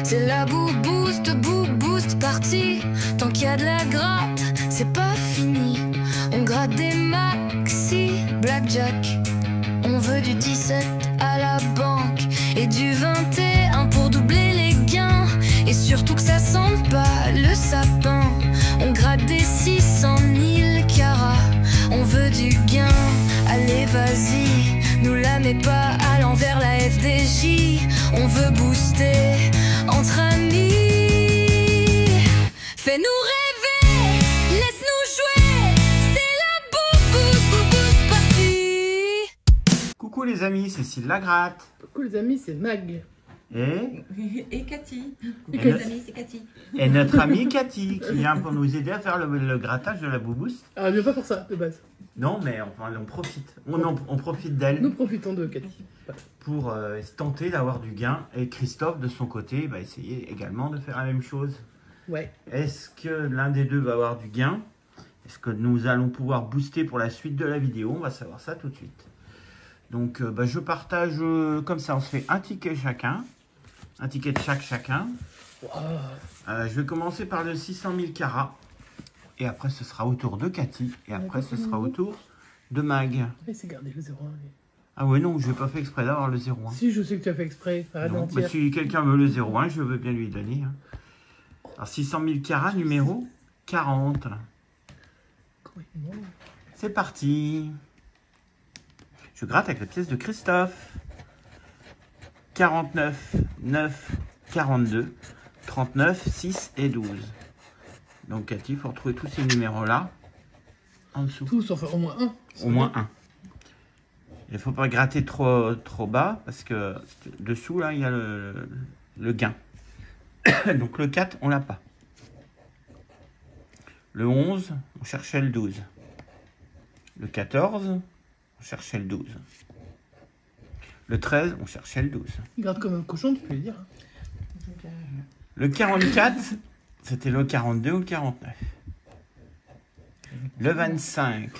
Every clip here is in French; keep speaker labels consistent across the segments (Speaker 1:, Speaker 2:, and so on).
Speaker 1: C'est la boost partie. Tant qu'il y a de la gratte, c'est pas fini. On gratte des maxi blackjack. On veut du 17 à la banque et du 21 pour doubler les gains. Et surtout que ça sente pas le sapin. On gratte des 600 000 carats. On veut du gain, allez vas-y. Nous la mets pas à l'envers la FDJ. On veut booster entre amis. Fais-nous rêver, laisse-nous jouer. C'est la boost partie.
Speaker 2: Coucou les amis, c'est Cécile Lagratte.
Speaker 3: Coucou les amis, c'est Mag.
Speaker 4: Et Cathy.
Speaker 2: Et
Speaker 4: Les
Speaker 2: notre-
Speaker 4: amis, c'est Cathy.
Speaker 2: Et notre amie Cathy qui vient pour nous aider à faire le grattage de la bouboust.
Speaker 3: Ah, mais pas pour ça, de base.
Speaker 2: Non, mais enfin, on profite. On profite d'elle
Speaker 3: Nous profitons de Cathy. Voilà.
Speaker 2: pour tenter d'avoir du gain. Et Christophe, de son côté, va essayer également de faire la même chose.
Speaker 3: Ouais.
Speaker 2: Est-ce que l'un des deux va avoir du gain? Est-ce que nous allons pouvoir booster pour la suite de la vidéo? On va savoir ça tout de suite. Donc, je partage comme ça. On se fait un ticket chacun. Un ticket de chacun.
Speaker 3: Wow.
Speaker 2: Je vais commencer par le 600 000 carats. Et après, ce sera au tour de Cathy. Et après, ce sera au tour de Mag.
Speaker 3: Il s'est gardé le 0,1.
Speaker 2: Ah ouais, non, je n'ai pas fait exprès d'avoir le 0,1.
Speaker 3: Si, je sais que tu as fait exprès. Arrête de
Speaker 2: Non,
Speaker 3: mentir.
Speaker 2: bah, si quelqu'un veut le 0,1, je veux bien lui donner. Hein. Alors, 600 000 carats, numéro 40.
Speaker 3: Comment il est bon.
Speaker 2: C'est parti. Je gratte avec la pièce de Christophe. 49, 9, 42, 39, 6 et 12. Donc Cathy, il faut retrouver tous ces numéros-là en dessous.
Speaker 3: Tout sauf au moins un.
Speaker 2: Au moins un. Il ne faut pas gratter trop bas parce que dessous, là, il y a le gain. Donc le 4, on l'a pas. Le 11, on cherchait le 12. Le 14, on cherchait le 12. Le 13, on cherchait le 12.
Speaker 3: Il garde comme un cochon, tu peux lui dire.
Speaker 2: Le 44, c'était le 42 ou le 49. Le 25.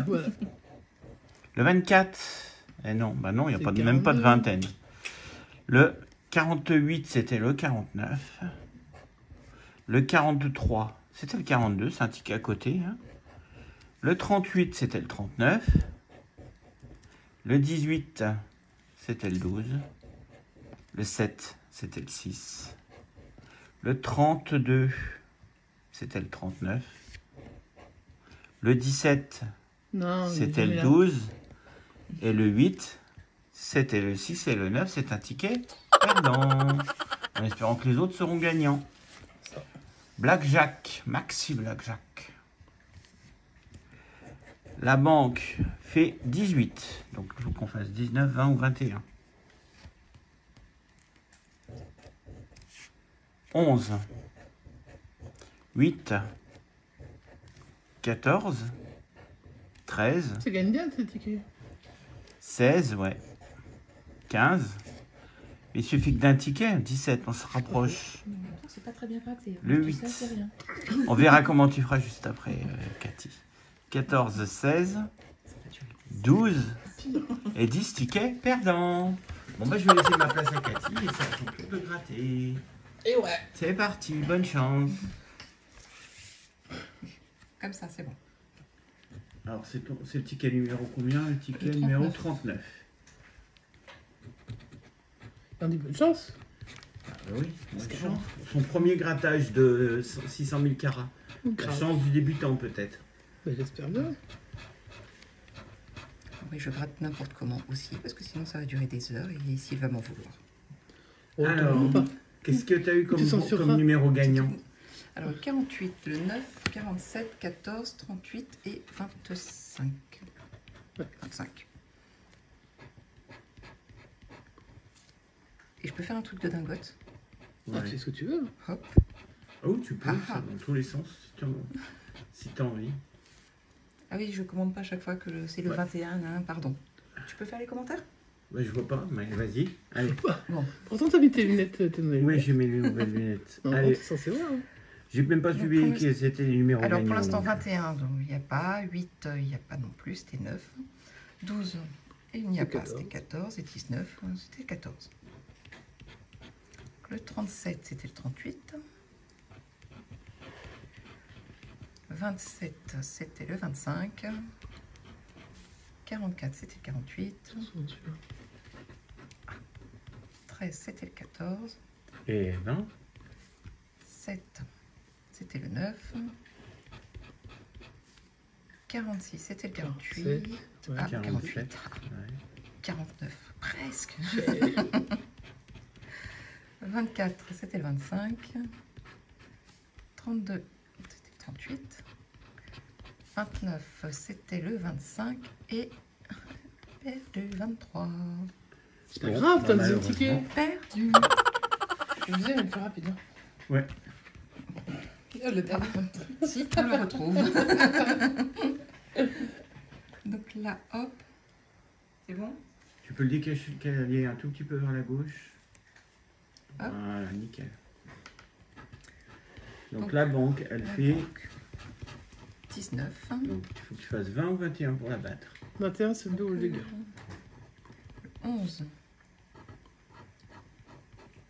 Speaker 3: Voilà.
Speaker 2: Le 24, eh non, bah non, il n'y a
Speaker 3: C'est
Speaker 2: pas même pas de
Speaker 3: 42.
Speaker 2: vingtaine. Le 48, c'était le 49. Le 43, c'était le 42, c'est un ticket à côté. Hein. Le 38, c'était le 39. Le 18, c'était le 12. Le 7, c'était le 6. Le 32, c'était le 39. Le 17,
Speaker 3: Non, il est
Speaker 2: c'était
Speaker 3: jamais
Speaker 2: le
Speaker 3: là.
Speaker 2: 12. Et le 8, c'était le 6 et le 9, c'est un ticket perdant. En espérant que les autres seront gagnants. Blackjack, Maxi Blackjack. La banque fait 18. Donc il faut qu'on fasse 19, 20 ou 21. 11. 8. 14. 13.
Speaker 3: Ça gagne bien, ces tickets.
Speaker 2: 16, ouais. 15. Il suffit que d'un ticket, 17, on se rapproche.
Speaker 4: C'est pas très bien gratté.
Speaker 2: Le
Speaker 4: Tout
Speaker 2: 8.
Speaker 4: ça, c'est rien.
Speaker 2: On verra comment tu feras juste après, Cathy. 14, 16, 12 et 10 tickets perdants. Bon, bah, je vais laisser ma place à Cathy et c'est à son tour de gratter.
Speaker 3: Et ouais.
Speaker 2: C'est parti, bonne chance.
Speaker 4: Comme ça, c'est bon.
Speaker 2: Alors, c'est le ticket numéro combien? Le ticket
Speaker 4: Le
Speaker 2: numéro
Speaker 4: 39.
Speaker 2: 39.
Speaker 3: On dit bonne chance.
Speaker 2: Ah, bah oui, bonne chance. Son premier grattage de 600 000 carats. La
Speaker 3: Grave.
Speaker 2: chance du débutant, peut-être.
Speaker 3: Bah, j'espère bien.
Speaker 4: Oui, je gratte n'importe comment aussi, parce que sinon ça va durer des heures et s'il va m'en vouloir.
Speaker 3: Oh,
Speaker 2: Alors,
Speaker 3: t'en veux pas.
Speaker 2: qu'est-ce que tu as eu
Speaker 3: Tu censureras.
Speaker 2: comme numéro gagnant?
Speaker 4: Alors, le 48, le 9, 47, 14, 38 et 25. 25. Et je peux faire un truc de dingote.
Speaker 3: Ah,
Speaker 2: Ouais.
Speaker 3: c'est ce que tu veux.
Speaker 4: Hop.
Speaker 2: Oh, tu peux,
Speaker 4: Ah,
Speaker 2: ça,
Speaker 4: ah.
Speaker 2: dans tous les sens, si tu as envie.
Speaker 4: Ah oui, je commande pas à chaque fois que c'est le
Speaker 2: Ouais.
Speaker 4: 21, hein, pardon. Tu peux faire les commentaires?
Speaker 2: Bah, je vois pas, mais vas-y. Allez.
Speaker 4: Bon.
Speaker 3: Pourtant, t'as mis tes lunettes, tes nouvelles
Speaker 2: Oui,
Speaker 3: lunettes.
Speaker 2: j'ai mes nouvelles lunettes.
Speaker 3: Non,
Speaker 2: Allez,
Speaker 3: t'es censé voir. Hein.
Speaker 2: j'ai même pas
Speaker 4: Donc,
Speaker 2: suivi
Speaker 4: pour
Speaker 2: quels étaient les numéros
Speaker 4: Alors
Speaker 2: gagnants.
Speaker 4: pour l'instant
Speaker 2: donc.
Speaker 4: 21, donc il n'y a pas. 8, il n'y a pas non plus, c'était 9. 12, et il n'y a
Speaker 3: C'est
Speaker 4: pas,
Speaker 3: 14.
Speaker 4: c'était 14. Et 19, c'était 14. le 37, c'était le 38. 27, c'était le 25. 44, c'était le 48. 13, c'était le 14.
Speaker 2: Et 20.
Speaker 4: 7, c'était le 9. 46, c'était le 48.
Speaker 3: 47, ouais,
Speaker 4: Ah,
Speaker 2: 47.
Speaker 4: 48.
Speaker 2: Ouais.
Speaker 4: 49, presque. 24, c'était le 25. 32, c'était le 38. 29, c'était le 25. Et perdu 23.
Speaker 3: C'est pas grave, t'as des
Speaker 2: malheureusement.
Speaker 3: tickets.
Speaker 4: Perdu.
Speaker 3: Je disais, mais plus rapide. Hein.
Speaker 2: Ouais.
Speaker 3: Ah, je l'ai pas.
Speaker 4: Si tu le retrouves. Donc là, hop. C'est bon?
Speaker 2: Tu peux le décaler un tout petit peu vers la gauche.
Speaker 4: Hop.
Speaker 2: Voilà, nickel. Donc
Speaker 4: Donc,
Speaker 2: la banque, elle
Speaker 4: la
Speaker 2: fait...
Speaker 4: banque. 19.
Speaker 2: Donc il faut que tu fasses 20 ou 21 pour la battre.
Speaker 3: 21, c'est le dos ou le dégât.
Speaker 4: Le 11.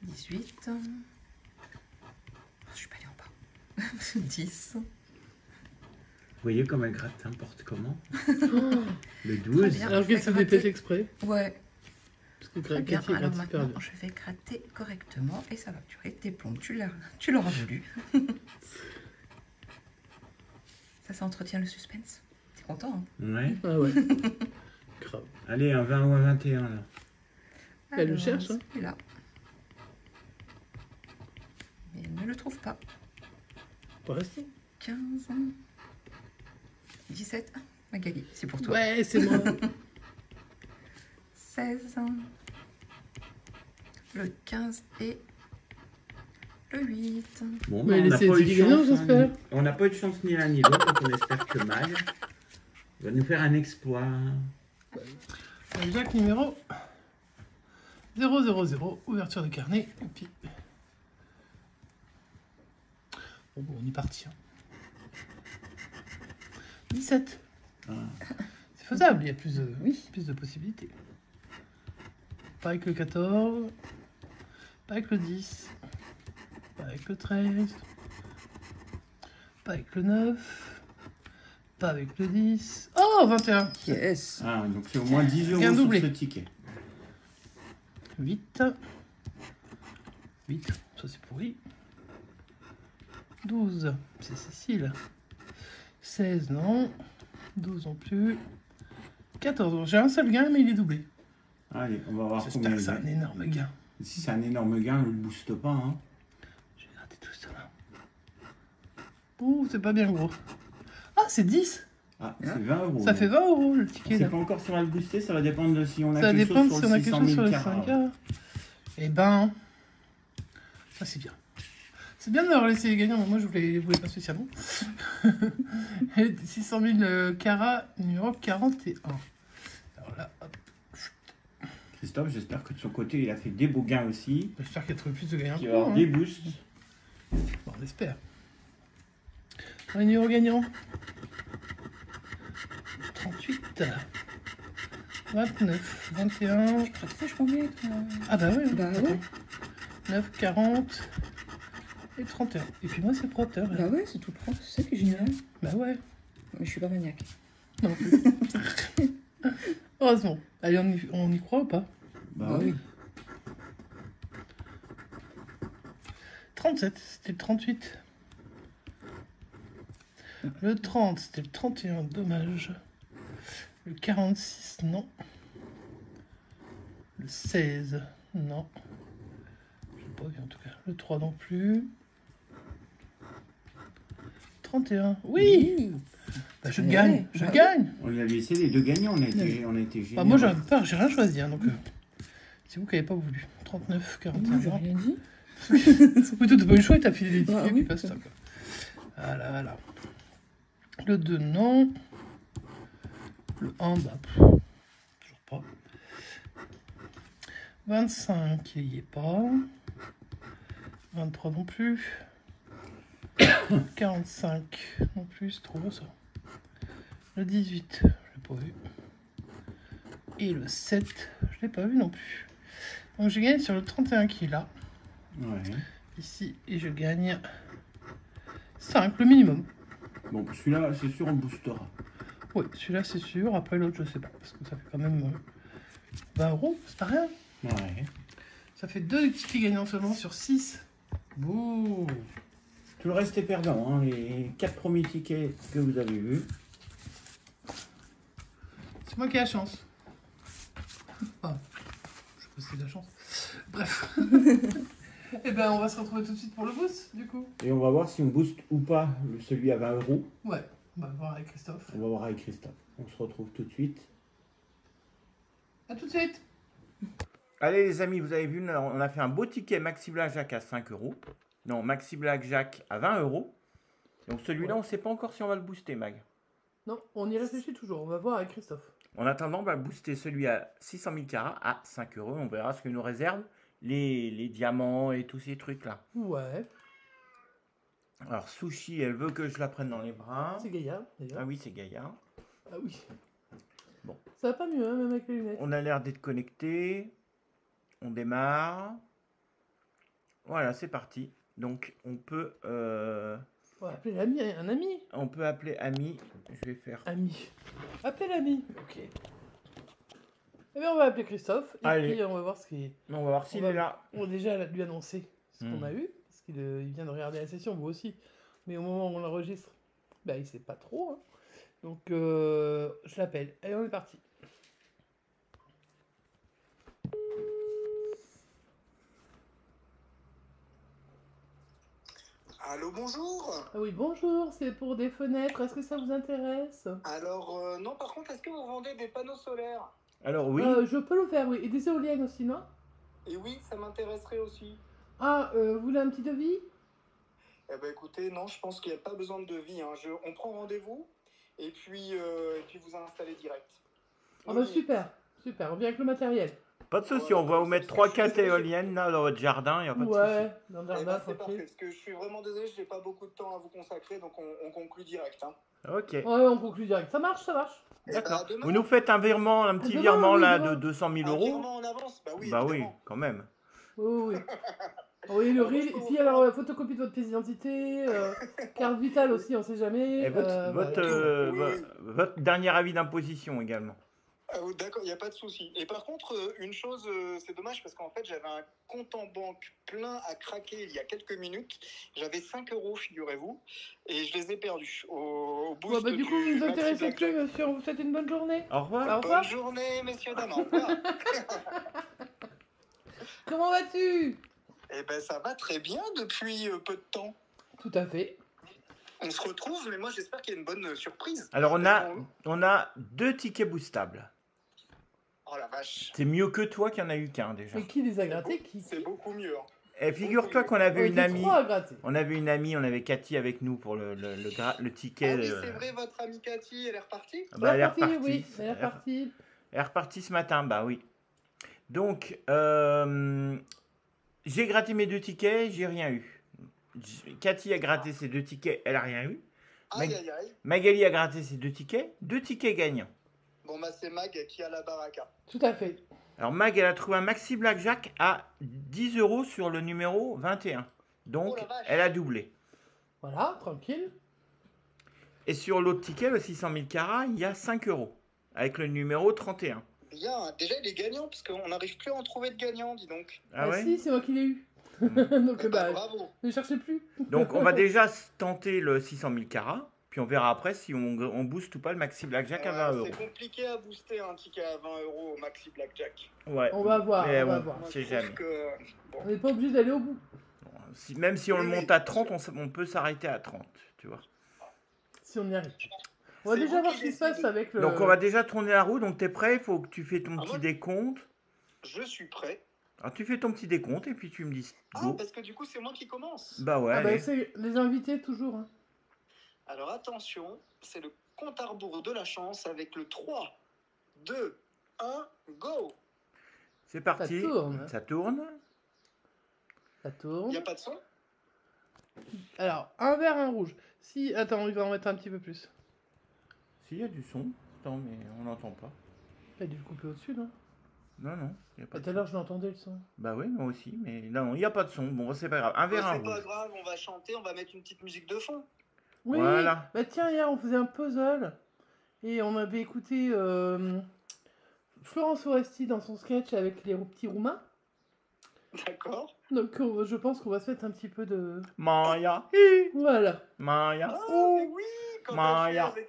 Speaker 4: 18. Je suis pas allée en bas. 10.
Speaker 2: Vous voyez comme elle gratte n'importe comment.
Speaker 3: Oh.
Speaker 2: Le
Speaker 4: Très
Speaker 2: 12.
Speaker 4: bien.
Speaker 3: Alors
Speaker 4: je vais
Speaker 3: que c'est
Speaker 4: gratter.
Speaker 3: dépêché exprès.
Speaker 4: Ouais.
Speaker 3: Parce que
Speaker 4: Très bien.
Speaker 3: Cathy
Speaker 4: Alors
Speaker 3: gratte super
Speaker 4: maintenant,
Speaker 3: bien.
Speaker 4: je vais gratter correctement et ça va durer tes plombs. Tu l'auras voulu. Ça entretient le suspense. T'es content, hein?
Speaker 2: Ouais.
Speaker 3: Ah ouais. Grave.
Speaker 2: Allez, un 20 ou un 21 là.
Speaker 3: Elle le
Speaker 4: Alors,
Speaker 3: cherche, hein.
Speaker 4: celui-là. Mais elle ne le trouve pas.
Speaker 3: Pour l'instant.
Speaker 4: 15. 17. Ah, Magali, c'est pour toi.
Speaker 3: Ouais, c'est moi.
Speaker 4: 16. Le 15 et le 8.
Speaker 2: Bon,
Speaker 3: Mais
Speaker 2: on n'a
Speaker 3: laissez
Speaker 2: pas eu
Speaker 3: Tiggy
Speaker 2: de
Speaker 3: gagnant,
Speaker 2: chance.
Speaker 3: j'espère.
Speaker 2: On n'a pas eu de chance ni l'un ni l'autre, donc on espère que Mag va nous faire un exploit.
Speaker 3: Jacques numéro 000, ouverture de carnet. Et puis... Bon, on est parti. Hein. 17.
Speaker 2: Ah.
Speaker 3: C'est faisable, il y a plus de,
Speaker 4: Oui.
Speaker 3: plus de possibilités. Pas avec le 14. Pas avec le 10. Pas avec le 13. Pas avec le 9. Pas avec le 10. Oh, 21.
Speaker 4: Yes.
Speaker 2: Ah, donc c'est au moins 10 euros
Speaker 3: Bien
Speaker 2: sur
Speaker 3: doublé.
Speaker 2: ce ticket.
Speaker 3: 8. 8, ça c'est pourri. 12, c'est Cécile. 16, non. 12 non plus. 14, j'ai un seul gain, mais il est doublé.
Speaker 2: Allez, on va voir
Speaker 3: J'espère
Speaker 2: combien
Speaker 3: que
Speaker 2: il
Speaker 3: c'est un
Speaker 2: est.
Speaker 3: énorme gain.
Speaker 2: Si c'est un énorme gain, ne le booste pas. Hein.
Speaker 3: Je vais gratter tout ça là. Ouh, c'est pas bien gros. Ah, c'est 10.
Speaker 2: Ah, c'est 20 euros.
Speaker 3: Ça fait 20 euros le ticket
Speaker 2: C'est
Speaker 3: là.
Speaker 2: pas encore sur le booster, ça va dépendre de si on a
Speaker 3: Ça
Speaker 2: quelque
Speaker 3: dépend
Speaker 2: chose
Speaker 3: si on
Speaker 2: sur
Speaker 3: a
Speaker 2: le
Speaker 3: quelque
Speaker 2: 600
Speaker 3: chose
Speaker 2: 000
Speaker 3: sur les
Speaker 2: carats.
Speaker 3: 5K. Eh ben, ça c'est bien. C'est bien d'avoir laissé les gagnants, mais moi je voulais pas spécialement. 600 000 carats, numéro 41. Alors là, hop,
Speaker 2: Christophe, j'espère que de son côté, il a fait des beaux gains aussi.
Speaker 3: j'espère qu'il y a trouvé plus de gagnants.
Speaker 2: Qu'il
Speaker 3: que
Speaker 2: va y
Speaker 3: moi,
Speaker 2: avoir
Speaker 3: hein.
Speaker 2: des boosts.
Speaker 3: Bon, on espère. Un numéro gagnant. 38. 29. 21.
Speaker 4: Tu crois que je combien toi?
Speaker 3: Ah bah oui.
Speaker 4: Bah ouais.
Speaker 3: 9, 40 et 31. Et puis moi c'est Procteur.
Speaker 4: Bah ouais, c'est tout propre. C'est ça qui est génial.
Speaker 3: Bah ouais.
Speaker 4: Mais je suis pas maniaque.
Speaker 3: Non plus. Heureusement. Allez, on y croit ou pas?
Speaker 2: Bah oui.
Speaker 3: 37, c'était le 38. Le 30, c'était le 31, dommage. Le 46, non. Le 16, non. Je n'ai pas vu en tout cas. Le 3 non plus. 31, oui, bah, je
Speaker 4: Ouais,
Speaker 3: gagne, je
Speaker 4: bah
Speaker 3: gagne.
Speaker 2: On lui a laissé les deux gagnants, on a été géniaux.
Speaker 3: Bah, moi, j'ai rien choisi, hein, donc c'est vous qui n'avez pas voulu. 39, 41,
Speaker 4: Moi, j'ai
Speaker 3: non.
Speaker 4: rien dit.
Speaker 3: Oui, toi, t'as pas eu le choix et t'as filé des tickets,
Speaker 4: Ah,
Speaker 3: puis
Speaker 4: oui.
Speaker 3: basta, quoi. Voilà, voilà. Le 2, non. Le 1, bah, toujours pas. 25, il n'y est pas. 23 non plus. 45 non plus, c'est trop beau ça. Le 18, je l'ai pas vu. Et le 7, je l'ai pas vu non plus. Donc j'ai gagné sur le 31 qui est là.
Speaker 2: Ouais.
Speaker 3: ici et je gagne 5, le minimum.
Speaker 2: Bon, celui-là, c'est sûr, on le boostera.
Speaker 3: Oui, celui-là c'est sûr. Après l'autre, je sais pas. Parce que ça fait quand même 20 €, c'est pas rien.
Speaker 2: Ouais.
Speaker 3: Ça fait 2 tickets gagnants seulement sur 6. Bouh.
Speaker 2: Tout le reste est perdant, hein. Les 4 premiers tickets que vous avez vus.
Speaker 3: C'est moi qui ai la chance. Ah, je sais pas si c'est de la chance. Bref. Et ben on va se retrouver tout de suite pour le boost, du coup.
Speaker 2: Et on va voir si on booste ou pas celui à 20 €.
Speaker 3: Ouais, on va voir avec Christophe.
Speaker 2: On va voir avec Christophe. On se retrouve tout de suite.
Speaker 3: A tout de suite.
Speaker 2: Allez les amis, vous avez vu, on a fait un beau ticket Maxi Blackjack à 5 €. Non, Maxi Blackjack à 20 €. Donc celui-là,
Speaker 3: Ouais.
Speaker 2: on ne sait pas encore si on va le booster, Mag.
Speaker 3: Non, on y réfléchit toujours. On va voir avec Christophe.
Speaker 2: En attendant, on va booster celui à 600 000 carats à 5 €. On verra ce que nous réserve les diamants et tous ces trucs-là.
Speaker 3: Ouais.
Speaker 2: Alors, Sushi, elle veut que je la prenne dans les bras.
Speaker 3: C'est Gaïa, d'ailleurs.
Speaker 2: Ah oui, c'est Gaïa.
Speaker 3: Ah oui.
Speaker 2: Bon.
Speaker 3: Ça va pas mieux, hein, même avec les lunettes.
Speaker 2: On a l'air d'être connecté. On démarre. Voilà, c'est parti. Donc, on peut...
Speaker 3: On va appeler l'ami, un ami.
Speaker 2: On peut appeler Ami. Je vais faire...
Speaker 3: Ami. Appelez l'ami. Ok. Eh bien, on va appeler Christophe. Et
Speaker 2: Allez.
Speaker 3: puis, on va voir ce qu'il...
Speaker 2: On va voir s'il est là.
Speaker 3: On va déjà lui annoncer ce qu'on
Speaker 2: Hmm.
Speaker 3: a eu. Parce qu'il il vient de regarder la session, vous aussi. Mais au moment où on l'enregistre, bah, il sait pas trop. Hein. Donc, je l'appelle. Allez, on est parti.
Speaker 5: Allô, bonjour.
Speaker 3: Ah oui, bonjour, c'est pour des fenêtres. Est-ce que ça vous intéresse?
Speaker 5: Alors, non, par contre, est-ce que vous vendez des panneaux solaires?
Speaker 2: Alors, oui.
Speaker 3: Je peux le faire, oui. Et des éoliennes aussi, non?
Speaker 5: Et oui, ça m'intéresserait aussi.
Speaker 3: Ah, vous voulez un petit devis?
Speaker 5: Eh ben, écoutez, non, je pense qu'il n'y a pas besoin de devis. Hein. On prend rendez-vous et puis vous installez direct.
Speaker 3: Ah bah
Speaker 5: Oui.
Speaker 3: super, super. On vient avec le matériel.
Speaker 2: Pas de souci,
Speaker 5: Ouais,
Speaker 2: on va vous mettre 3-4
Speaker 5: désolé.
Speaker 2: éoliennes là dans votre jardin. Il n'y a pas de souci.
Speaker 3: Ouais, dans le
Speaker 5: Eh
Speaker 3: jardin,
Speaker 5: ben, c'est parfait,
Speaker 3: tranquille.
Speaker 5: parce que je suis vraiment désolé, je n'ai pas beaucoup de temps à vous consacrer, donc on conclut direct. Hein.
Speaker 2: Ok.
Speaker 3: Ouais, on conclut direct. Ça marche, ça marche.
Speaker 5: Eh ben,
Speaker 2: D'accord.
Speaker 5: à demain.
Speaker 2: Vous nous faites un virement, un petit
Speaker 3: Demain,
Speaker 2: virement
Speaker 3: oui,
Speaker 2: là
Speaker 3: demain.
Speaker 2: de 200 000
Speaker 5: Un
Speaker 2: €.
Speaker 5: virement en avance? Bah oui,
Speaker 2: Bah oui,
Speaker 5: évidemment.
Speaker 2: quand même.
Speaker 3: Oui, oui, oui. Oui, le
Speaker 5: Ah, moi,
Speaker 3: RIL.
Speaker 5: je
Speaker 3: Et
Speaker 5: peux vous
Speaker 3: puis
Speaker 5: faire-
Speaker 3: alors, photocopie de votre pièce d'identité, carte vitale aussi, on sait jamais.
Speaker 2: Et votre,
Speaker 3: voilà.
Speaker 5: Oui.
Speaker 2: votre dernier avis d'imposition également.
Speaker 5: Ah, d'accord, il n'y a pas de souci. Et par contre, une chose, c'est dommage parce qu'en fait, j'avais un compte en banque plein à craquer il y a quelques minutes. J'avais 5 €, figurez-vous, et je les ai perdus au boost
Speaker 3: Ouais, bah, du coup, vous
Speaker 5: du
Speaker 3: nous
Speaker 5: Maxi
Speaker 3: intéressez
Speaker 5: Blackjack.
Speaker 3: plus, monsieur. On vous souhaite une bonne journée.
Speaker 2: Au revoir.
Speaker 3: Au revoir.
Speaker 5: Bonne journée, messieurs, dames. Au revoir.
Speaker 3: Comment vas-tu?
Speaker 5: Eh ben, ça va très bien depuis peu de temps.
Speaker 3: Tout à fait.
Speaker 5: On se retrouve, mais moi, j'espère qu'il y a une bonne surprise.
Speaker 2: Alors on a 2 tickets boostables.
Speaker 5: Oh la vache.
Speaker 2: C'est mieux que toi qui en a eu qu'un déjà.
Speaker 3: Et qui les a grattés?
Speaker 5: C'est beaucoup mieux. Hein.
Speaker 2: Et figure-toi qu'on avait
Speaker 3: On
Speaker 2: une
Speaker 3: était
Speaker 2: amie.
Speaker 3: 3 à gratter.
Speaker 2: On avait une amie, on avait Cathy avec nous pour le ticket.
Speaker 5: Ah oui, c'est vrai, votre amie Cathy, elle est repartie?
Speaker 2: Bah, elle est
Speaker 3: repartie,
Speaker 2: repartie.
Speaker 3: oui. Elle est repartie.
Speaker 2: Elle est repartie ce matin, bah oui. Donc, j'ai gratté mes 2 tickets, j'ai rien eu. Cathy a gratté ses 2 tickets, elle a rien eu.
Speaker 5: Aïe, aïe, aïe.
Speaker 2: Magali a gratté ses 2 tickets, 2 tickets gagnants.
Speaker 5: Bon, bah, c'est Mag qui a la baraka.
Speaker 3: Tout à fait.
Speaker 2: Alors Mag, elle a trouvé un Maxi Blackjack à 10 € sur le numéro 21. Donc,
Speaker 5: Oh la vache.
Speaker 2: elle a doublé.
Speaker 3: Voilà, tranquille.
Speaker 2: Et sur l'autre ticket, le 600 000 carats, il y a 5 € avec le numéro 31.
Speaker 5: Bien, déjà, il est gagnant, parce qu'on n'arrive plus à en trouver de gagnant, dis donc.
Speaker 2: Ah ouais.
Speaker 3: si, c'est moi qui l'ai eu.
Speaker 2: Mm.
Speaker 3: Donc,
Speaker 5: Eh ben,
Speaker 3: bah,
Speaker 5: bravo.
Speaker 3: ne cherchez plus.
Speaker 2: Donc, on va déjà tenter le 600 000 carats. Puis on verra après si on booste ou pas le Maxi Blackjack à 20 €.
Speaker 5: C'est compliqué à booster un ticket à 20 € au Maxi Blackjack.
Speaker 2: Ouais.
Speaker 3: On va voir,
Speaker 2: Mais
Speaker 3: on va
Speaker 2: bon,
Speaker 3: voir.
Speaker 5: Moi,
Speaker 2: c'est
Speaker 5: je trouve
Speaker 2: jamais.
Speaker 5: que- bon.
Speaker 3: On n'est pas obligé d'aller au bout.
Speaker 2: Même si on le
Speaker 5: Oui,
Speaker 2: monte
Speaker 5: oui,
Speaker 2: à 30, on peut s'arrêter à 30, tu vois.
Speaker 3: Si on y arrive. On va
Speaker 5: C'est
Speaker 3: déjà
Speaker 5: vous
Speaker 3: voir
Speaker 5: qui
Speaker 3: ce qui se passe
Speaker 5: décidez.
Speaker 3: avec le...
Speaker 2: Donc on va déjà tourner la roue, donc t'es prêt, il faut que tu fais ton
Speaker 5: Ah
Speaker 2: petit
Speaker 5: ouais.
Speaker 2: décompte.
Speaker 5: Je suis prêt.
Speaker 2: Alors tu fais ton petit décompte et puis tu me dis
Speaker 5: Ah,
Speaker 2: go.
Speaker 5: parce que du coup, c'est moi qui commence.
Speaker 2: Bah ouais,
Speaker 3: Ah bah,
Speaker 2: allez.
Speaker 3: c'est les invités, toujours. Hein.
Speaker 5: Alors attention, c'est le compte à rebours de la chance avec le 3, 2, 1, go.
Speaker 2: C'est parti.
Speaker 3: Ça tourne.
Speaker 2: Ça tourne.
Speaker 3: Ça
Speaker 5: Il
Speaker 3: tourne.
Speaker 5: n'y a pas de son?
Speaker 3: Alors, un vert, un rouge. Si, attends, il va en mettre un petit peu plus.
Speaker 2: S'il y a du son, attends, mais on n'entend pas.
Speaker 3: Il a dû le couper au-dessus, non?
Speaker 2: Non, non. Y a pas
Speaker 3: Tout
Speaker 2: de
Speaker 3: à l'heure, je l'entendais le son.
Speaker 2: Bah oui, moi aussi, mais non, il n'y a pas de son. Bon, c'est pas grave. Un verre, un
Speaker 5: C'est pas
Speaker 2: rouge.
Speaker 5: grave, on va chanter, on va mettre une petite musique de fond.
Speaker 3: Oui,
Speaker 2: Voilà.
Speaker 3: bah tiens, hier, on faisait un puzzle. Et on avait écouté Florence Foresti dans son sketch avec les petits roumains.
Speaker 5: D'accord.
Speaker 3: Donc, je pense qu'on va se mettre un petit peu de...
Speaker 2: Maya.
Speaker 3: Voilà.
Speaker 2: Maya.
Speaker 5: Ah,
Speaker 2: Oh.
Speaker 5: mais oui, quand
Speaker 2: Maya.
Speaker 5: elle fait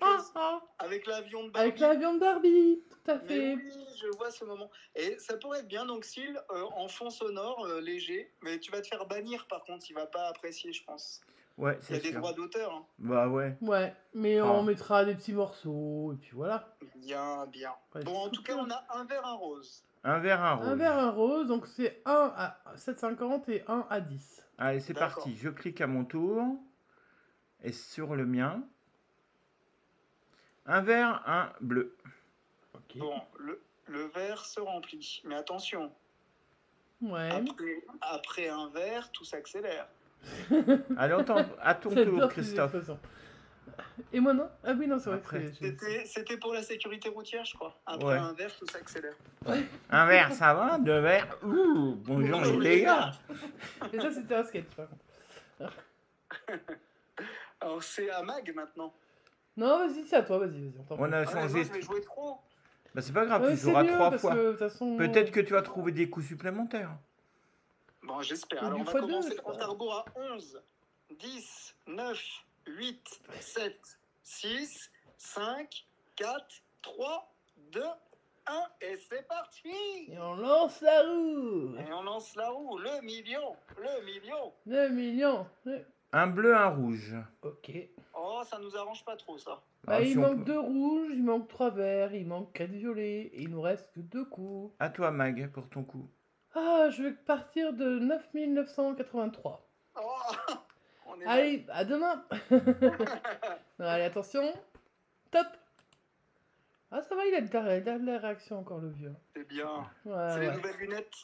Speaker 5: avec l'avion de Barbie.
Speaker 3: Avec l'avion de Barbie, tout à
Speaker 5: Mais
Speaker 3: fait.
Speaker 5: oui, je vois ce moment. Et ça pourrait être bien, donc Syl, en fond sonore, léger. Mais tu vas te faire bannir, par contre, il va pas apprécier, je pense.
Speaker 2: Ouais,
Speaker 5: Il y a
Speaker 2: c'est
Speaker 5: des
Speaker 2: sûr.
Speaker 5: droits d'auteur. Hein.
Speaker 2: Bah ouais.
Speaker 3: Ouais, mais
Speaker 2: Ah.
Speaker 3: on mettra des petits morceaux, et puis voilà.
Speaker 5: Bien, bien.
Speaker 3: Ouais,
Speaker 5: Bon, en
Speaker 3: c'est
Speaker 5: tout
Speaker 3: tout
Speaker 5: cas,
Speaker 3: bien.
Speaker 5: on a un verre, un rose.
Speaker 2: Un verre, un rouge.
Speaker 3: Un vert, un rose, donc c'est 1 à 7,50 et 1 à 10.
Speaker 2: Allez, c'est
Speaker 5: D'accord.
Speaker 2: parti. Je clique à mon tour. Et sur le mien. Un vert, un bleu.
Speaker 3: Ok.
Speaker 5: Bon, le verre se remplit. Mais attention,
Speaker 3: Ouais.
Speaker 5: après un verre, tout s'accélère.
Speaker 2: Allez, à ton
Speaker 3: J'adore
Speaker 2: tour,
Speaker 3: ces
Speaker 2: Christophe.
Speaker 3: expressions. Et moi non? Ah oui, non, c'est vrai
Speaker 2: Après.
Speaker 3: que c'est...
Speaker 5: C'était pour la sécurité routière, je crois. Après
Speaker 2: Ouais.
Speaker 5: un verre, tout s'accélère.
Speaker 2: Un verre, ça va? Deux verres? Ouh, bonjour les gars.
Speaker 3: Et ça, c'était un sketch, par contre.
Speaker 5: Alors, c'est à Mag maintenant.
Speaker 3: Non, vas-y, c'est à toi, vas-y, on t'en
Speaker 2: On
Speaker 3: prie.
Speaker 2: a
Speaker 5: Ah, mais moi,
Speaker 2: changé.
Speaker 5: je vais jouer trop.
Speaker 2: Bah, c'est pas grave,
Speaker 3: Ouais,
Speaker 2: tu
Speaker 3: c'est
Speaker 2: joueras
Speaker 3: mieux,
Speaker 2: 3
Speaker 3: parce
Speaker 2: fois.
Speaker 3: que, de toute façon...
Speaker 2: Peut-être que tu vas trouver des coups supplémentaires.
Speaker 5: Bon, j'espère.
Speaker 3: Ou
Speaker 5: Alors,
Speaker 3: du
Speaker 5: on va
Speaker 3: fois deux,
Speaker 5: commencer
Speaker 3: je
Speaker 5: le
Speaker 3: sais
Speaker 5: compte
Speaker 3: pas.
Speaker 5: à rebours à 11, 10, 9, 8, 7, 6, 5, 4, 3, 2, 1. Et c'est parti.
Speaker 3: Et on lance la roue.
Speaker 5: Et on lance la roue. Le million. Le million.
Speaker 3: Le million.
Speaker 2: Un bleu, un rouge.
Speaker 3: Ok.
Speaker 5: Oh, ça nous arrange pas trop, ça.
Speaker 3: Bah,
Speaker 2: Ah,
Speaker 3: il
Speaker 2: si on
Speaker 3: manque
Speaker 2: peut-
Speaker 3: 2 rouges, il manque 3 verts, il manque 4 violets, et il nous reste que 2 coups.
Speaker 2: À toi, Mag, pour ton coup.
Speaker 3: Ah, je vais partir de 9983.
Speaker 5: Oh, on est
Speaker 3: Allez, à demain. Allez, attention. Top. Ah, ça va, il a de la réaction encore, le vieux.
Speaker 5: C'est bien.
Speaker 3: Ouais,
Speaker 5: C'est les
Speaker 3: ouais.
Speaker 5: nouvelles lunettes.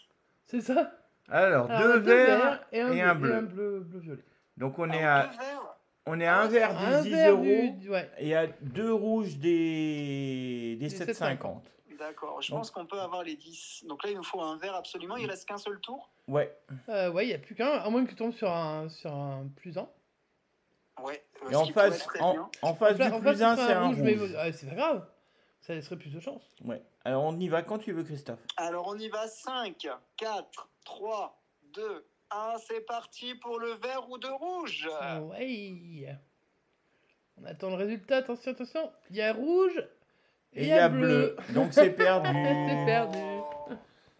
Speaker 3: C'est ça.
Speaker 2: Alors,
Speaker 3: Alors,
Speaker 2: deux verts
Speaker 3: et
Speaker 2: un
Speaker 3: bleu.
Speaker 2: bleu.
Speaker 3: Bleu-violet.
Speaker 2: Donc, on est
Speaker 5: Alors,
Speaker 2: à,
Speaker 5: deux verres.
Speaker 2: on est à un verre
Speaker 3: Un
Speaker 2: des 10
Speaker 3: verre
Speaker 2: euros.
Speaker 3: ouais.
Speaker 2: Et à 2 rouges des
Speaker 3: Des
Speaker 2: 7,50.
Speaker 5: D'accord, je
Speaker 2: Bon.
Speaker 5: pense qu'on peut avoir les 10. Donc là, il nous faut un verre absolument. Il reste qu'un seul tour.
Speaker 2: Ouais.
Speaker 3: Ouais, il n'y a plus qu'un, à moins que tu tombes sur un plus un.
Speaker 5: Ouais.
Speaker 2: Et
Speaker 5: ce
Speaker 2: en
Speaker 5: qui pourrait
Speaker 2: face,
Speaker 5: être très bien.
Speaker 2: en face du
Speaker 3: En face,
Speaker 2: plus
Speaker 3: ce
Speaker 2: 1,
Speaker 3: sera
Speaker 2: c'est un
Speaker 3: mais
Speaker 2: rouge.
Speaker 3: c'est pas grave. Ça laisserait plus de chance.
Speaker 2: Ouais. Alors, on y va quand tu veux, Christophe.
Speaker 5: Alors, on y va. 5, 4, 3, 2, 1. C'est parti pour le vert ou de rouge.
Speaker 3: Ouais. On attend le résultat. Attention, attention. Il y a rouge
Speaker 2: Et il y a bleu. Donc, c'est perdu.
Speaker 3: C'est perdu.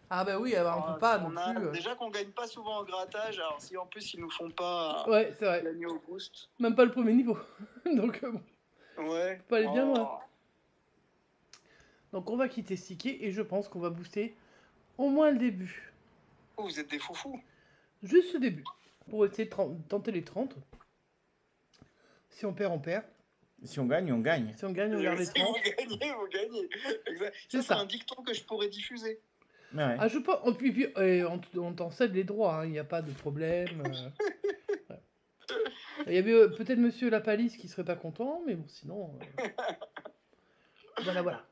Speaker 3: Ah bah oui, alors on peut pas non
Speaker 5: On a-
Speaker 3: plus.
Speaker 5: Déjà qu'on gagne pas souvent en grattage. Alors, si en plus, ils nous font pas
Speaker 3: Ouais, c'est vrai.
Speaker 5: gagner au boost.
Speaker 3: Même pas le premier niveau. Donc bon.
Speaker 5: Ouais.
Speaker 3: Faut aller bien
Speaker 5: Oh.
Speaker 3: loin. Donc on va quitter Sticky et je pense qu'on va booster au moins le début.
Speaker 5: Oh, vous êtes des foufous.
Speaker 3: Juste ce début. Pour essayer de tenter les 30. Si on perd, on perd.
Speaker 2: Si on gagne, on gagne.
Speaker 3: Si on gagne, on garde les
Speaker 5: Si
Speaker 3: 30.
Speaker 5: vous gagnez, vous gagnez. Exact.
Speaker 3: C'est
Speaker 5: Ça, c'est
Speaker 3: ça.
Speaker 5: un dicton que je pourrais diffuser.
Speaker 2: Ouais.
Speaker 3: Ah, je pense. Puis, on t'en cède les droits, il n'y a pas de problème. Ouais. Il y avait peut-être Monsieur Lapalisse qui serait pas content, mais bon, sinon. Voilà.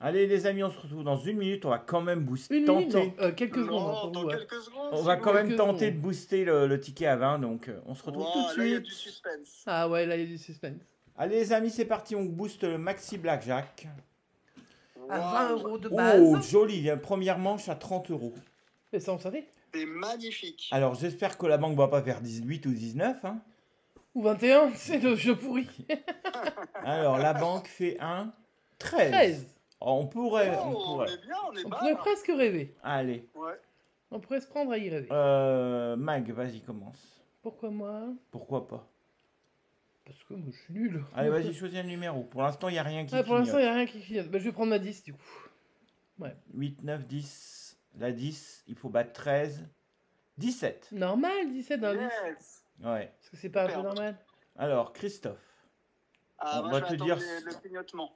Speaker 2: Allez, les amis, on se retrouve dans une minute. On va quand même booster.
Speaker 3: Une minute,
Speaker 2: tenter.
Speaker 3: non, quelques secondes.
Speaker 5: Non,
Speaker 3: hein, pour
Speaker 5: dans
Speaker 3: vous, ouais.
Speaker 5: quelques secondes.
Speaker 2: On va
Speaker 5: si
Speaker 2: quand
Speaker 5: vous-
Speaker 2: même
Speaker 3: quelques
Speaker 2: tenter
Speaker 3: secondes.
Speaker 2: de booster le ticket à 20. Donc, on se retrouve
Speaker 5: Wow,
Speaker 2: tout de
Speaker 5: là, il y a
Speaker 2: suite.
Speaker 5: du suspense.
Speaker 3: Ah ouais, là, il y a du suspense.
Speaker 2: Allez, les amis, c'est parti. On booste le Maxi Blackjack.
Speaker 3: À
Speaker 5: Wow,
Speaker 3: 20 euros de base.
Speaker 2: Oh, joli. La première manche à 30 euros.
Speaker 3: Mais ça, on savait.
Speaker 5: C'est magnifique.
Speaker 2: Alors, j'espère que la banque va pas faire 18 ou 19. Hein.
Speaker 3: Ou 21, c'est le jeu pourri.
Speaker 2: Alors, la banque fait un 13.
Speaker 3: 13.
Speaker 2: Oh, on pourrait.
Speaker 5: Oh,
Speaker 2: On
Speaker 5: on
Speaker 2: pourrait.
Speaker 5: est bien, on est
Speaker 3: On
Speaker 5: bas.
Speaker 3: pourrait presque rêver.
Speaker 2: Allez.
Speaker 5: Ouais.
Speaker 3: On pourrait se prendre à y rêver.
Speaker 2: Mag, vas-y, commence.
Speaker 3: Pourquoi moi?
Speaker 2: Pourquoi pas?
Speaker 3: Parce que moi, je suis nul.
Speaker 2: Allez, vas-y, choisis un numéro. Pour l'instant, il n'y a rien qui
Speaker 3: Ah, pour l'instant, il
Speaker 2: clignote.
Speaker 3: n'y a rien qui clignote. Bah, je vais prendre ma 10 du coup.
Speaker 2: 8, 9, 10. La 10, il faut battre 13. 17.
Speaker 3: Normal, 17 dans 10.
Speaker 5: Yes.
Speaker 2: Ouais.
Speaker 3: Parce que c'est pas un peu
Speaker 5: Super.
Speaker 3: normal.
Speaker 2: Alors, Christophe.
Speaker 5: Ah,
Speaker 2: On
Speaker 5: moi,
Speaker 2: va
Speaker 5: je
Speaker 2: te
Speaker 5: vais
Speaker 2: dire-
Speaker 5: attendre le clignotement.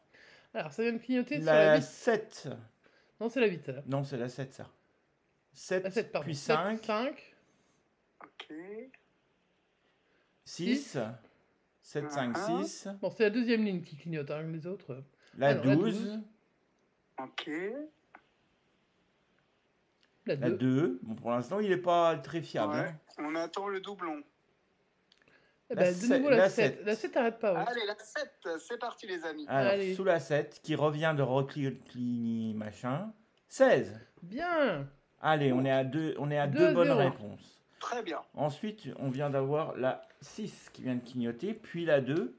Speaker 3: Alors, ça vient de clignoter sur la
Speaker 2: La
Speaker 3: 8.
Speaker 2: 7.
Speaker 3: Non, c'est la 8. Là.
Speaker 2: Non, c'est la 7, ça. 7,
Speaker 3: La 7, pardon.
Speaker 2: puis
Speaker 3: 7,
Speaker 2: 5,
Speaker 3: 5.
Speaker 5: Ok.
Speaker 2: 6, 7, 5,
Speaker 5: Ah.
Speaker 2: 6.
Speaker 3: Bon, c'est la deuxième ligne qui clignote, hein, les autres.
Speaker 2: La
Speaker 3: Alors, la
Speaker 2: 12,
Speaker 3: 12.
Speaker 5: Ok.
Speaker 3: La
Speaker 2: La
Speaker 3: 2.
Speaker 2: 2. Bon, pour l'instant, il n'est pas très fiable.
Speaker 5: Ouais.
Speaker 2: Hein.
Speaker 5: On attend le doublon.
Speaker 3: Eh
Speaker 2: La
Speaker 3: ben, de nouveau
Speaker 2: la
Speaker 3: la
Speaker 2: 7.
Speaker 3: 7. La 7 t'arrête pas, ouais.
Speaker 5: Allez, la 7, c'est parti les amis.
Speaker 2: Alors,
Speaker 3: Allez.
Speaker 2: sous la 7, qui revient de Rocklini machin. 16.
Speaker 3: Bien.
Speaker 2: Allez, on est à 2
Speaker 3: 2 à
Speaker 2: bonnes
Speaker 3: 0.
Speaker 2: réponses.
Speaker 5: Très bien.
Speaker 2: Ensuite, on vient d'avoir la 6 qui vient de clignoter, puis la 2.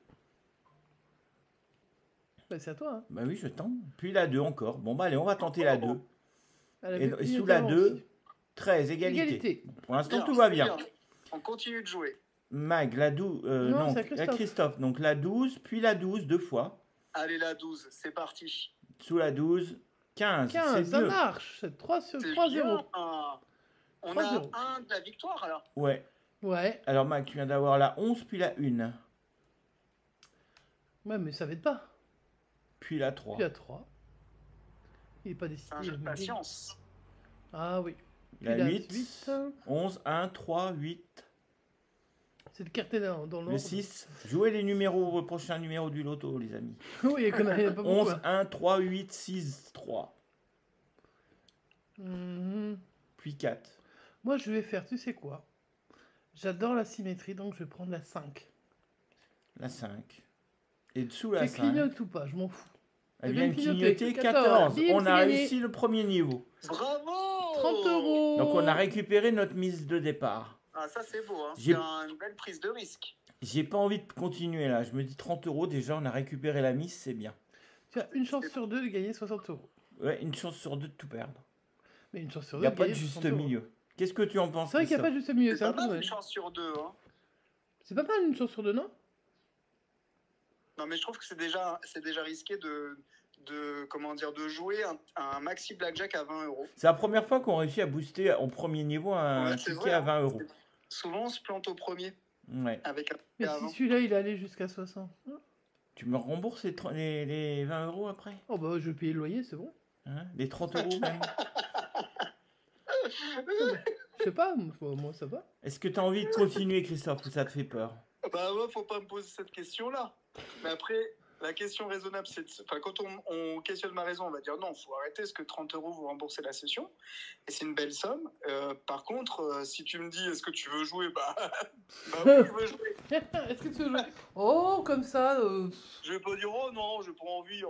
Speaker 3: Bah, c'est à toi. Hein.
Speaker 2: Bah oui, je tente. Puis la 2 encore. Bon, bah allez, on va tenter la 2.
Speaker 3: Elle a
Speaker 2: Et,
Speaker 3: vu
Speaker 2: et sous
Speaker 3: clignoter
Speaker 2: la
Speaker 3: avant
Speaker 2: 2,
Speaker 3: aussi.
Speaker 2: 13, égalité.
Speaker 3: Égalité.
Speaker 2: Pour l'instant,
Speaker 5: Bien,
Speaker 2: tout va
Speaker 5: c'est
Speaker 2: bien.
Speaker 5: On continue de jouer.
Speaker 2: Mag, la 12.
Speaker 3: Non,
Speaker 2: non,
Speaker 3: c'est à
Speaker 2: la
Speaker 3: Christophe.
Speaker 2: Christophe. Donc la 12, puis la 12, deux fois.
Speaker 5: Allez, la 12, c'est parti.
Speaker 2: Sous la 12, 15.
Speaker 3: 15,
Speaker 2: C'est
Speaker 3: ça
Speaker 2: mieux.
Speaker 3: marche. C'est 3 sur
Speaker 5: C'est
Speaker 3: 3-0.
Speaker 5: bien. On
Speaker 3: 3-0.
Speaker 5: a un de la victoire alors.
Speaker 2: Ouais.
Speaker 3: Ouais.
Speaker 2: Alors, Mag, tu viens d'avoir la 11, puis la 1.
Speaker 3: Ouais, mais ça va être pas.
Speaker 2: Puis la 3.
Speaker 3: Puis à 3. Il est pas décidé.
Speaker 5: C'est un jeu de
Speaker 3: mais-
Speaker 5: patience.
Speaker 3: Ah oui.
Speaker 2: La
Speaker 3: Puis la
Speaker 2: 8.
Speaker 3: 8.
Speaker 2: 11, 1, 3, 8.
Speaker 3: C'est le quartet dans l'ordre.
Speaker 2: Le 6. Jouez les numéros au prochain numéro du loto, les amis.
Speaker 3: Oui, il y en a pas beaucoup.
Speaker 2: 11,
Speaker 3: hein.
Speaker 2: 1, 3, 8, 6, 3.
Speaker 3: Mhm.
Speaker 2: Puis 4.
Speaker 3: Moi, je vais faire, tu sais quoi? J'adore la symétrie, donc je vais prendre la 5.
Speaker 2: La 5. Et dessous la
Speaker 3: Tu
Speaker 2: 5.
Speaker 3: clignotes ou pas, je m'en fous.
Speaker 2: Elle
Speaker 3: Elle
Speaker 2: vient
Speaker 3: vient
Speaker 2: de
Speaker 3: de clignoter.
Speaker 2: clignoter
Speaker 3: 14.
Speaker 2: 14.
Speaker 3: Bim,
Speaker 2: On
Speaker 3: c'est
Speaker 2: a
Speaker 3: gagné.
Speaker 2: réussi le premier niveau.
Speaker 5: Bravo
Speaker 3: 30 euros.
Speaker 2: Donc on a récupéré notre mise de départ.
Speaker 5: Ah, ça c'est beau, hein.
Speaker 2: J'ai-
Speaker 5: C'est une belle prise de risque.
Speaker 2: J'ai pas envie de continuer là. Je me dis 30 euros déjà, on a récupéré la mise, c'est bien.
Speaker 3: Tu as une chance sur 2 de gagner 60 euros.
Speaker 2: Ouais, une chance sur 2 de tout perdre.
Speaker 3: Mais une chance sur
Speaker 2: Il
Speaker 3: 2
Speaker 2: n'y a pas de juste milieu. Qu'est-ce que tu en penses?
Speaker 3: C'est vrai qu'il n'y a pas de
Speaker 2: Christophe
Speaker 3: juste milieu, c'est
Speaker 5: C'est
Speaker 3: un
Speaker 5: pas
Speaker 3: peu
Speaker 5: mal
Speaker 3: vrai.
Speaker 5: une chance sur 2, hein.
Speaker 3: C'est pas mal une chance sur 2, non?
Speaker 5: Non, mais je trouve que c'est déjà risqué comment dire, de jouer un maxi blackjack à 20 euros.
Speaker 2: C'est la première fois qu'on réussit à booster en premier niveau un
Speaker 5: Ouais, c'est
Speaker 2: ticket
Speaker 5: vrai,
Speaker 2: à
Speaker 5: hein.
Speaker 2: 20 euros.
Speaker 5: Souvent, on se plante au premier
Speaker 2: Ouais.
Speaker 5: avec un
Speaker 3: Mais
Speaker 5: avant.
Speaker 3: si celui-là, il est allé jusqu'à 60.
Speaker 2: Tu me rembourses les 20 euros après?
Speaker 3: Oh bah, je vais payer le loyer, c'est bon.
Speaker 2: Hein, les 30 euros même?
Speaker 3: Je sais pas, moi ça va.
Speaker 2: Est-ce que tu as envie de continuer, Christophe, ou ça te fait peur?
Speaker 5: Bah ouais, faut pas me poser cette question-là. Mais après, la question raisonnable, c'est... Enfin, quand on questionne ma raison, on va dire non, faut arrêter, parce que 30 euros, vous remboursez la session. Et c'est une belle somme. Par contre, si tu me dis, est-ce que tu veux jouer? Bah oui, je veux jouer.
Speaker 3: Est-ce que tu veux jouer? Oh, comme ça.
Speaker 5: Je vais pas dire, oh non, j'ai pas envie.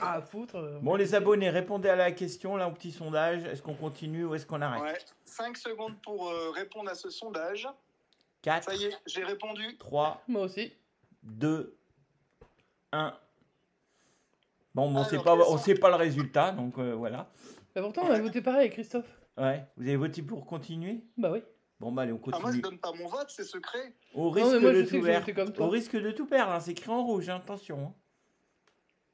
Speaker 3: Ah, foutre.
Speaker 2: Bon, les abonnés, répondez à la question, là, au petit sondage. Est-ce qu'on continue ou est-ce qu'on arrête?
Speaker 5: Ouais, 5 secondes pour répondre à ce sondage.
Speaker 2: 4,
Speaker 5: Ça y est, j'ai répondu.
Speaker 2: 3,
Speaker 3: Moi aussi.
Speaker 2: 2, 1. Bon, on
Speaker 5: Alors,
Speaker 2: sait pas,
Speaker 5: quels
Speaker 2: on
Speaker 5: sont-
Speaker 2: sait pas le résultat, donc voilà.
Speaker 3: Bah pourtant, on a voté pareil, Christophe.
Speaker 2: Ouais, vous avez voté pour continuer?
Speaker 3: Bah oui.
Speaker 2: Bon, bah allez, on
Speaker 5: Ah, moi, je
Speaker 2: continue.
Speaker 5: donne pas mon vote, c'est secret.
Speaker 2: Au
Speaker 3: mais
Speaker 2: risque
Speaker 3: moi, je
Speaker 2: de
Speaker 3: sais
Speaker 2: tout
Speaker 3: que j'ai
Speaker 2: perdre.
Speaker 3: voté comme toi.
Speaker 2: Au risque de tout perdre, hein, c'est écrit en rouge, hein, attention.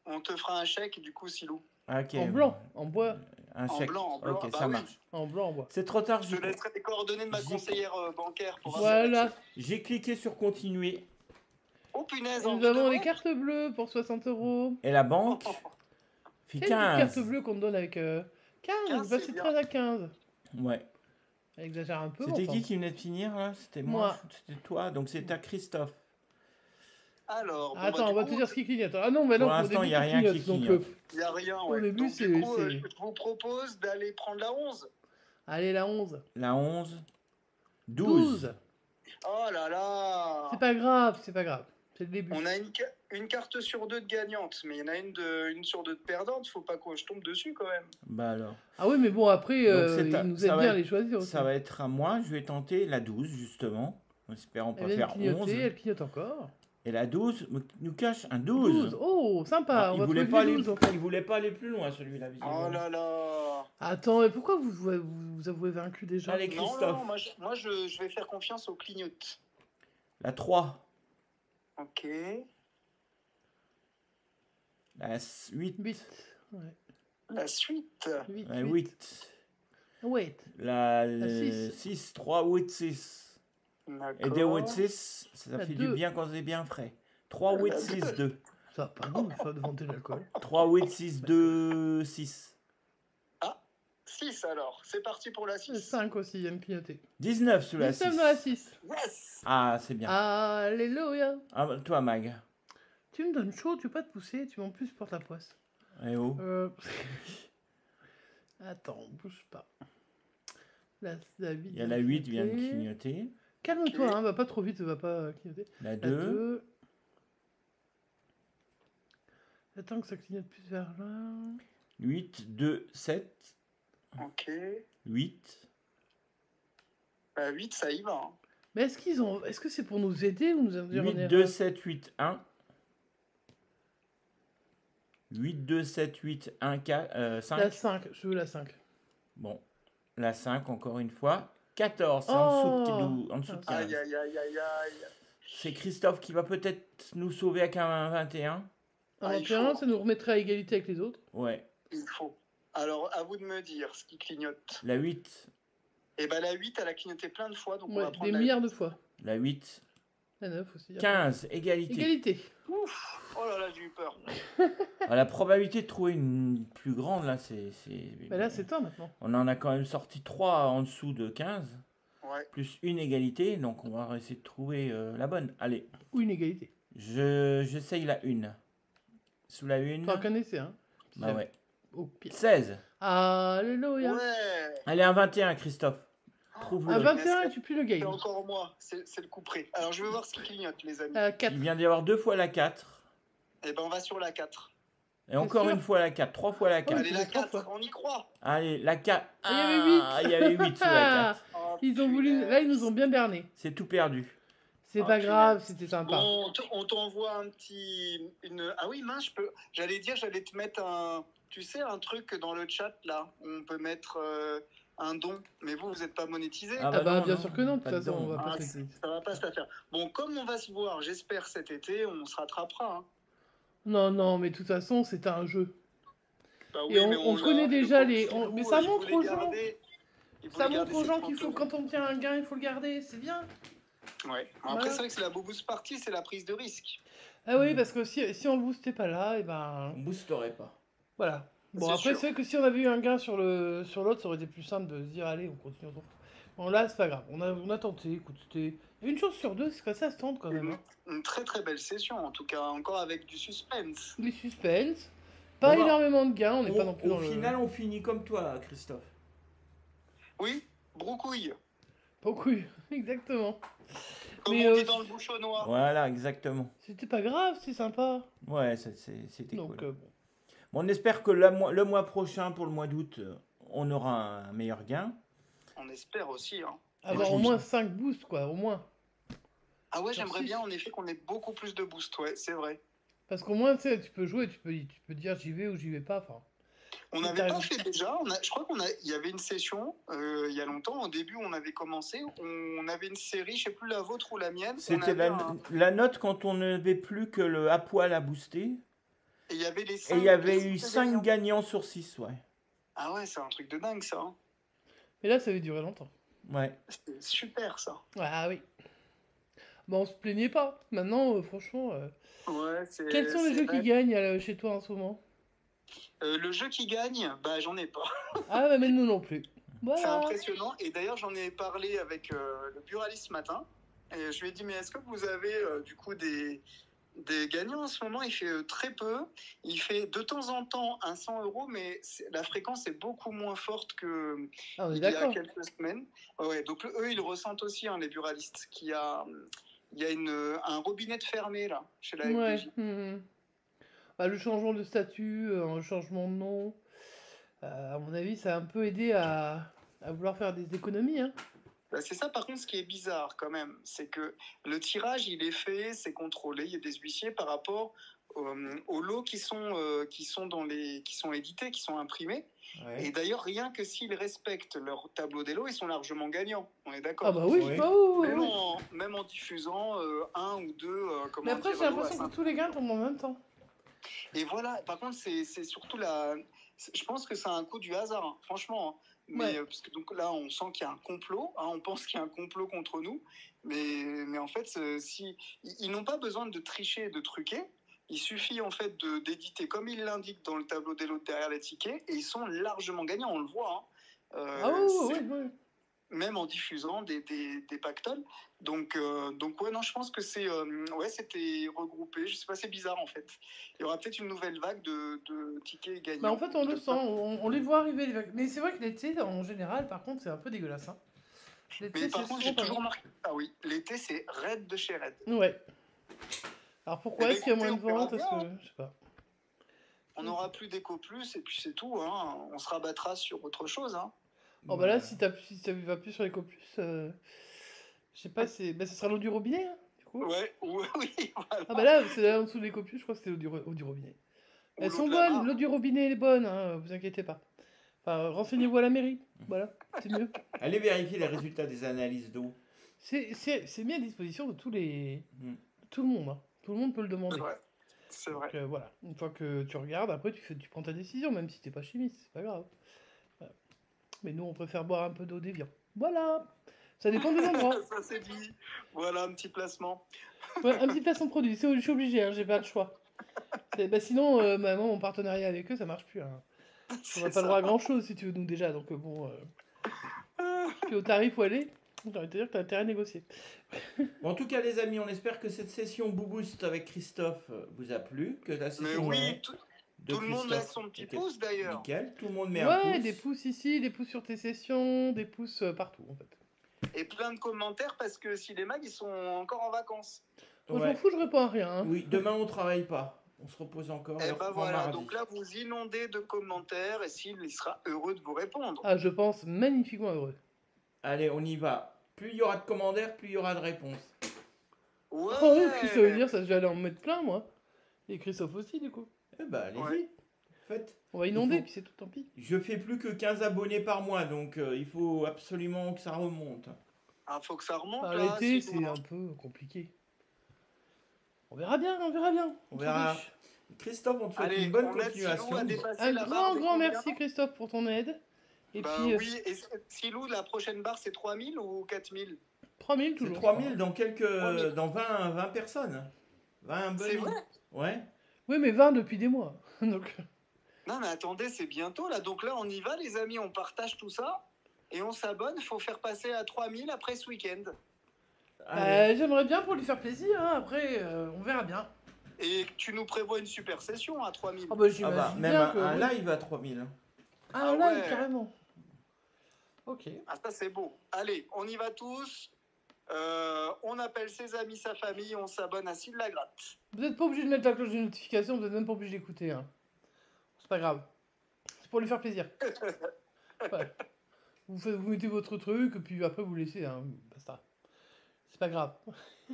Speaker 2: hein.
Speaker 5: On te fera un chèque, du coup, Silou.
Speaker 2: Ok.
Speaker 3: En blanc, en bois,
Speaker 2: Un
Speaker 5: En
Speaker 2: chèque.
Speaker 5: blanc, en blanc,
Speaker 2: Ok,
Speaker 5: bah
Speaker 2: ça
Speaker 5: oui.
Speaker 2: marche.
Speaker 3: en blanc, en bois.
Speaker 2: C'est trop tard,
Speaker 5: Je te laisserai les coordonnées de ma
Speaker 2: J'y-
Speaker 5: conseillère bancaire pour
Speaker 3: Voilà.
Speaker 2: j'ai cliqué sur continuer.
Speaker 5: Oh punaise,
Speaker 3: Et
Speaker 5: en
Speaker 3: nous avons
Speaker 5: vidéo.
Speaker 3: les cartes bleues pour 60 euros.
Speaker 2: Et la banque fait
Speaker 3: Quelle carte
Speaker 2: 15.
Speaker 3: bleue qu'on te donne avec 15?
Speaker 5: 15,
Speaker 3: On va passer
Speaker 5: c'est
Speaker 3: de
Speaker 5: bien.
Speaker 3: 13 à 15.
Speaker 2: Ouais.
Speaker 3: Elle exagère un peu.
Speaker 2: C'était
Speaker 3: enfin.
Speaker 2: qui venait de finir là? C'était
Speaker 3: Moi.
Speaker 2: moi. C'était toi. Donc c'était à Christophe.
Speaker 5: Alors, bon,
Speaker 3: Attends,
Speaker 5: bah,
Speaker 3: on va
Speaker 5: du
Speaker 3: te
Speaker 5: coup,
Speaker 3: dire ce qui clignote. Ah non, mais
Speaker 2: Pour
Speaker 3: non, au
Speaker 2: l'instant,
Speaker 3: début,
Speaker 2: il y a
Speaker 3: tout
Speaker 2: rien qui
Speaker 3: clignote, donc,
Speaker 2: clignote.
Speaker 5: il n'y a rien,
Speaker 3: Au
Speaker 5: ouais.
Speaker 3: début,
Speaker 5: Donc,
Speaker 3: c'est-
Speaker 5: du coup,
Speaker 3: c'est-
Speaker 5: je vous propose d'aller prendre la 11.
Speaker 3: Allez, la 11.
Speaker 2: La 11. 12.
Speaker 5: Oh là là.
Speaker 3: C'est pas grave, c'est pas grave. C'est le début.
Speaker 5: On a une carte sur 2 de gagnante, mais il y en a une sur 2 de perdante. Faut pas que je tombe dessus quand même.
Speaker 2: Bah alors.
Speaker 3: Ah oui, mais bon, après,
Speaker 2: Donc, c'est
Speaker 3: il
Speaker 2: à-
Speaker 3: nous
Speaker 2: ça
Speaker 3: aide
Speaker 2: va
Speaker 3: bien à
Speaker 2: être-
Speaker 3: les choisir aussi.
Speaker 2: Ça va être à moi. Je vais tenter la 12 justement. En espérant pas
Speaker 3: Elle vient de
Speaker 2: faire 11.
Speaker 3: clignoter, elle clignote encore.
Speaker 2: Et la 12 nous cache un
Speaker 3: 12.
Speaker 2: 12.
Speaker 3: Oh, sympa.
Speaker 2: Ah,
Speaker 3: on
Speaker 2: il
Speaker 3: va
Speaker 2: voulait
Speaker 3: trouver
Speaker 2: pas
Speaker 3: le
Speaker 2: aller,
Speaker 3: 12, en fait.
Speaker 2: il voulait pas aller plus loin celui-là. visiblement.
Speaker 5: Oh là là.
Speaker 3: Attends, mais pourquoi vous avouez vaincu déjà?
Speaker 2: Allez,
Speaker 5: Non,
Speaker 2: Christophe.
Speaker 5: non, moi je vais faire confiance au clignote.
Speaker 2: La 3.
Speaker 5: Ok.
Speaker 2: La 8.
Speaker 3: 8. Ouais.
Speaker 5: La suite.
Speaker 3: 8.
Speaker 2: La 8.
Speaker 3: Wait.
Speaker 2: La
Speaker 3: La 6.
Speaker 2: 6. 3, 8, 6. Et des
Speaker 5: D'accord.
Speaker 2: 8, 6, ça
Speaker 3: La
Speaker 2: fait
Speaker 3: 2.
Speaker 2: du bien quand c'est bien frais. 3, 8, 6, 2.
Speaker 3: Ça va pas nous, ça devant de l'alcool.
Speaker 2: 3, 8, 6, 2, 6.
Speaker 5: 6 alors. C'est parti pour la 6.
Speaker 3: 5 aussi, il y a une clignoter.
Speaker 2: 19 sous la 6.
Speaker 3: 19 dans la 6.
Speaker 5: Yes.
Speaker 2: Ah, c'est bien.
Speaker 3: Alléluia.
Speaker 2: Ah, toi, Mag.
Speaker 3: Tu me donnes chaud, tu veux pas te pousser, tu m'en plus portes la poisse.
Speaker 2: Eh oh.
Speaker 3: Attends, bouge pas. La 8
Speaker 2: Il y a la 8 vient de clignoter.
Speaker 3: Calme-toi, hein, va pas trop vite, va pas clignoter.
Speaker 2: La
Speaker 3: La
Speaker 2: 2.
Speaker 3: 2. Attends que ça clignote plus vers là.
Speaker 2: 8, 2, 7.
Speaker 5: Ok.
Speaker 2: 8.
Speaker 5: Bah, 8, ça y va. Hein.
Speaker 3: Mais est-ce que c'est pour nous aider ou nous induire en
Speaker 2: 8,
Speaker 3: erreur
Speaker 2: 2, 7, 8, 1. 8, 2, 7, 8, 1, 4, 5.
Speaker 3: La 5, je veux la 5.
Speaker 2: Bon, la 5 encore une fois. 14, c'est
Speaker 3: Oh.
Speaker 2: en dessous de 15.
Speaker 5: Aïe, aïe, aïe, aïe, aïe.
Speaker 2: C'est Christophe qui va peut-être nous sauver avec un 21.
Speaker 3: Un
Speaker 5: il
Speaker 3: 21,
Speaker 5: faut.
Speaker 3: ça nous remettrait à égalité avec les autres.
Speaker 2: Ouais.
Speaker 5: Il faut. Alors, à vous de me dire ce qui clignote.
Speaker 2: La 8.
Speaker 5: Et bah, la 8, elle a clignoté plein de fois, donc on
Speaker 3: Ouais,
Speaker 5: va prendre
Speaker 3: des
Speaker 5: la
Speaker 3: milliards de fois.
Speaker 2: La 8.
Speaker 3: La 9 aussi.
Speaker 2: 15, égalité.
Speaker 3: Égalité.
Speaker 5: Ouf. Oh là là, j'ai eu peur.
Speaker 2: Ah, la probabilité de trouver une plus grande, là, c'est...
Speaker 3: Bah là, c'est toi maintenant.
Speaker 2: On en a quand même sorti 3 en dessous de 15.
Speaker 5: Ouais.
Speaker 2: Plus une égalité, donc on va essayer de trouver la bonne. Allez,
Speaker 3: Ou une égalité.
Speaker 2: j'essaye la 1. Sous la 1.
Speaker 3: T'en connaissais, hein.
Speaker 2: Bah ouais.
Speaker 3: Au pire.
Speaker 2: 16.
Speaker 3: Alléluia.
Speaker 5: Ouais.
Speaker 2: Allez, un 21, Christophe. Trouve-le.
Speaker 3: Un 21 et tu plies le
Speaker 5: C'est
Speaker 3: game.
Speaker 5: encore moi. C'est le coup près. Alors, je vais voir ce qui clignote, les amis.
Speaker 3: 4.
Speaker 2: Il vient d'y avoir 2 fois la 4.
Speaker 5: Et ben, on va sur la 4.
Speaker 2: Et encore
Speaker 3: sûr
Speaker 2: une fois la 4. 3 fois la 4.
Speaker 3: Ouais,
Speaker 5: Allez, la
Speaker 3: c'est trois
Speaker 5: 4,
Speaker 3: fois.
Speaker 5: on y croit.
Speaker 2: Allez, la 4.
Speaker 3: Ah, il y avait 8.
Speaker 2: Il y avait 8 sous la 4.
Speaker 5: Oh,
Speaker 3: Ils ont voulu.
Speaker 5: punaise.
Speaker 3: Là, ils nous ont bien berné.
Speaker 2: C'est tout perdu.
Speaker 3: C'est
Speaker 5: Oh,
Speaker 3: pas grave,
Speaker 5: punaise.
Speaker 3: c'était sympa.
Speaker 5: Bon, on t'envoie un petit... Ah oui, mince, je peux... J'allais te mettre un... Tu sais, un truc dans le chat, là. On peut mettre un don. Mais vous n'êtes pas monétisé.
Speaker 2: Ah
Speaker 3: Ah bah
Speaker 2: non,
Speaker 3: bien
Speaker 2: non,
Speaker 3: sûr que non, de toute
Speaker 2: pas de
Speaker 3: façon,
Speaker 2: don.
Speaker 3: on va
Speaker 5: Ah,
Speaker 3: pas se laisser.
Speaker 5: ça va pas se la faire. Bon, comme on va se voir, j'espère, cet été, on se rattrapera. Hein.
Speaker 3: Non, non, mais de toute façon, c'est un jeu.
Speaker 5: Bah
Speaker 3: Et on connaît déjà les-
Speaker 5: filou,
Speaker 3: mais ça
Speaker 5: il
Speaker 3: montre
Speaker 5: voulait
Speaker 3: aux gens.
Speaker 5: garder- il
Speaker 3: Ça
Speaker 5: voulait
Speaker 3: montre
Speaker 5: garder
Speaker 3: aux
Speaker 5: ses
Speaker 3: gens
Speaker 5: 30
Speaker 3: qu'il faut,
Speaker 5: euros.
Speaker 3: quand on tient un gain, il faut le garder, c'est bien.
Speaker 5: Ouais. Après,
Speaker 3: Voilà.
Speaker 5: c'est vrai que c'est la boost partie, c'est la prise de risque.
Speaker 3: Ah oui, parce que si on boostait pas là, et ben
Speaker 2: On boosterait pas.
Speaker 3: voilà. Bon,
Speaker 5: C'est
Speaker 3: après,
Speaker 5: sûr.
Speaker 3: c'est vrai que si on avait eu un gain sur l'autre, ça aurait été plus simple de se dire, allez, on continue. Bon, là, c'est pas grave. On a tenté, écoute, c'était une chance sur deux, c'est que ça se tente quand même. Hein.
Speaker 5: Une très très belle session, en tout cas, encore avec du suspense.
Speaker 3: Les suspens, pas
Speaker 2: Bon, bah,
Speaker 3: énormément de gains, on n'est pas non plus
Speaker 2: Au
Speaker 3: dans
Speaker 2: final, on finit comme toi, Christophe.
Speaker 5: Oui, broucouille,
Speaker 3: Beaucoup, exactement.
Speaker 5: comme
Speaker 3: Mais,
Speaker 5: on dit dans le bouchonnois.
Speaker 2: Voilà, exactement.
Speaker 3: C'était pas grave, c'est sympa.
Speaker 2: Ouais, c'était
Speaker 3: Donc,
Speaker 2: cool.
Speaker 3: bon.
Speaker 2: Bon, on espère que le mois prochain, pour le mois d'août, on aura un meilleur gain.
Speaker 5: On espère aussi. Hein.
Speaker 3: Avoir
Speaker 2: puis-
Speaker 3: au moins 5 boosts, quoi, au moins.
Speaker 5: Ah ouais,
Speaker 3: Sur
Speaker 5: j'aimerais
Speaker 3: six.
Speaker 5: bien en effet qu'on ait beaucoup plus de boost, ouais, c'est vrai.
Speaker 3: Parce qu'au moins, tu sais, tu peux jouer, tu peux dire j'y vais ou j'y vais pas. Enfin,
Speaker 5: On
Speaker 3: Si
Speaker 5: n'avait
Speaker 3: t'as
Speaker 5: pas
Speaker 3: raison.
Speaker 5: fait déjà, je crois il y avait une session il y a longtemps, au début on avait commencé, on avait une série, je sais plus la vôtre ou la mienne. on
Speaker 2: C'était
Speaker 5: avait un-
Speaker 2: la note quand on n'avait plus que le à poil à booster.
Speaker 5: Et il y avait les
Speaker 2: Et
Speaker 5: cinq-
Speaker 2: il y avait
Speaker 5: les
Speaker 2: eu
Speaker 5: cinq
Speaker 2: 5
Speaker 5: gagnants.
Speaker 2: gagnants sur 6, ouais.
Speaker 5: Ah ouais, c'est un truc de dingue ça. Hein.
Speaker 3: mais là, ça avait duré longtemps.
Speaker 2: Ouais.
Speaker 5: C'est super ça.
Speaker 3: Ah oui. Bon, on se plaignait pas. Maintenant, franchement,
Speaker 5: Ouais, c'est.
Speaker 3: quels sont les
Speaker 5: c'est
Speaker 3: jeux
Speaker 5: vrai.
Speaker 3: qui gagnent chez toi en ce moment?
Speaker 5: Le jeu qui gagne, bah j'en ai pas.
Speaker 3: Ah, bah, mais nous non plus.
Speaker 5: C'est
Speaker 3: Voilà.
Speaker 5: impressionnant. Et d'ailleurs, j'en ai parlé avec le buraliste ce matin. Et je lui ai dit, mais est-ce que vous avez du coup des gagnants en ce moment? Il fait très peu. Il fait de temps en temps un 100 €, mais la fréquence est beaucoup moins forte que
Speaker 3: Ah, on est
Speaker 5: il y a
Speaker 3: d'accord.
Speaker 5: quelques semaines. Ouais, donc eux, ils le ressentent aussi, hein, les buralistes, il y a un robinet de fermé là, chez la
Speaker 3: Ouais.
Speaker 5: FDJ.
Speaker 3: Bah, le changement de statut, un changement de nom, à mon avis, ça a un peu aidé à vouloir faire des économies. Hein.
Speaker 5: Bah, c'est ça, par contre, ce qui est bizarre quand même, c'est que le tirage, il est fait, c'est contrôlé, il y a des huissiers par rapport aux lots qui sont édités, qui sont imprimés. Et d'ailleurs, rien que s'ils respectent leur tableau des lots, ils sont largement gagnants. On est d'accord.
Speaker 3: Ah bah oui,
Speaker 2: Oui.
Speaker 3: bah oui, oui,
Speaker 5: Même,
Speaker 3: oui.
Speaker 5: même en diffusant un ou deux, comment
Speaker 3: Mais après,
Speaker 5: dire,
Speaker 3: j'ai
Speaker 5: lots à
Speaker 3: l'impression
Speaker 5: cinq.
Speaker 3: que tous les gains tombent en même temps.
Speaker 5: Et voilà, par contre, c'est surtout je pense que c'est un coup du hasard, hein, franchement. Hein. Mais
Speaker 3: Ouais.
Speaker 5: parce que donc là, on sent qu'il y a un complot, hein, on pense qu'il y a un complot contre nous. Mais en fait, ils n'ont pas besoin de tricher et de truquer. Il suffit en fait d'éditer comme il l'indique dans le tableau des lots derrière les tickets et ils sont largement gagnants, on le voit. Hein.
Speaker 3: Ah oui,
Speaker 5: c'est-
Speaker 3: oui, oui.
Speaker 5: même en diffusant des pactoles. Donc ouais, non, je pense que c'était regroupé. Je sais pas, c'est bizarre en fait. Il y aura peut-être une nouvelle vague de tickets gagnants.
Speaker 3: Bah en fait, on le sent, on les voit arriver. Les vagues. Mais c'est vrai que l'été, en général, par contre, c'est un peu dégueulasse. Hein.
Speaker 5: Mais par contre, j'ai toujours remarqué. Ah oui, l'été, c'est raid de chez raid.
Speaker 3: Ouais. Alors pourquoi est-ce qu'il y a moins de ventes? Je sais pas.
Speaker 5: On n'aura plus d'Eco Plus et puis c'est tout. Hein. On se rabattra sur autre chose. Hein.
Speaker 3: Oh bah là, si tu vas plus sur l'Eco Plus, je sais pas, ce sera l'eau du robinet, hein, du coup.
Speaker 5: Ouais, oui, voilà.
Speaker 3: Ah bah là, c'est là en dessous de l'Eco Plus, je crois que c'est l'eau du robinet. Elles sont bonnes, l'eau du robinet elle est bonne, hein, vous inquiétez pas. Enfin, renseignez-vous à la mairie, voilà, c'est mieux.
Speaker 2: Allez vérifier les résultats des analyses d'eau.
Speaker 3: C'est mis à disposition de tout le monde, hein. Tout le monde peut le demander.
Speaker 5: C'est vrai.
Speaker 3: Donc, voilà, une fois que tu regardes, après tu prends ta décision, même si t'es pas chimiste, c'est pas grave. Voilà. Mais nous, on préfère boire un peu d'eau d'Évian. Voilà. Ça dépend des endroits.
Speaker 5: Ça c'est dit. Voilà un petit placement.
Speaker 3: Ouais, un petit placement de produit. Je suis obligé, hein, j'ai pas le choix. Sinon, moi, mon partenariat avec eux, ça marche plus. Hein. On n'a pas le droit à grand chose si tu veux, nous déjà. Donc bon. Puis au tarif où aller, j'ai envie de te dire que t'as intérêt à négocier.
Speaker 2: Bon, en tout cas, les amis, on espère que cette session Boost avec Christophe vous a plu. Que la session.
Speaker 5: Mais oui, tout le monde laisse son petit pouce d'ailleurs.
Speaker 2: Nickel, tout le monde met un pouce.
Speaker 3: Ouais, des pouces ici, des pouces sur tes sessions, des pouces partout en fait.
Speaker 5: Et plein de commentaires parce que si les mags ils sont encore en vacances.
Speaker 3: Moi, je m'en fous, je réponds à rien. Hein.
Speaker 2: Oui, demain on travaille pas. On se repose encore.
Speaker 5: Et bah voilà, mardi. Donc là vous inondez de commentaires et il sera heureux de vous répondre.
Speaker 3: Ah, je pense magnifiquement heureux.
Speaker 2: Allez, on y va. Plus il y aura de commentaires, plus il y aura de réponses.
Speaker 5: Ouais.
Speaker 3: Oh oui, qu'est-ce que ça veut dire ça? Je vais aller en mettre plein moi. Et Christophe aussi du coup.
Speaker 2: Eh bah allez-y.
Speaker 5: Ouais.
Speaker 2: Faites.
Speaker 3: On va inonder, puis c'est tout, tant pis.
Speaker 2: Je fais plus que 15 abonnés par mois, donc il faut absolument que ça remonte.
Speaker 5: Ah, faut que ça remonte.
Speaker 3: L'été, c'est un peu compliqué. On verra bien, on verra bien.
Speaker 2: On verra. Christophe, on te souhaite une bonne continuation.
Speaker 3: Un grand merci Christophe pour ton aide. Et puis,
Speaker 5: oui, et Silou, la prochaine barre, c'est 3000 ou 4000?
Speaker 3: 3000 toujours.
Speaker 2: C'est 3000 dans 20 personnes. 20 abonnés.
Speaker 5: C'est vrai?
Speaker 2: Ouais.
Speaker 3: Oui, mais 20 depuis des mois. Donc...
Speaker 5: Non, mais attendez, c'est bientôt là. Donc là, on y va, les amis, on partage tout ça et on s'abonne. Il faut faire passer à 3000 après ce week-end.
Speaker 3: J'aimerais bien pour lui faire plaisir. Hein. Après, on verra bien.
Speaker 5: Et tu nous prévois une super session à 3000.
Speaker 3: Ah bah, j'imagine
Speaker 2: même
Speaker 3: bien
Speaker 2: un live à 3000.
Speaker 3: Ah, live, ouais. Carrément. Ok.
Speaker 5: Ah, ça, c'est beau. Allez, on y va tous. On appelle ses amis, sa famille, on s'abonne à S'il la gratte.
Speaker 3: Vous n'êtes pas obligé de mettre la cloche de notification, vous n'êtes même pas obligé d'écouter. Hein. C'est pas grave. C'est pour lui faire plaisir. Ouais. Vous mettez votre truc, et puis après vous laissez. Hein. Basta. C'est pas grave.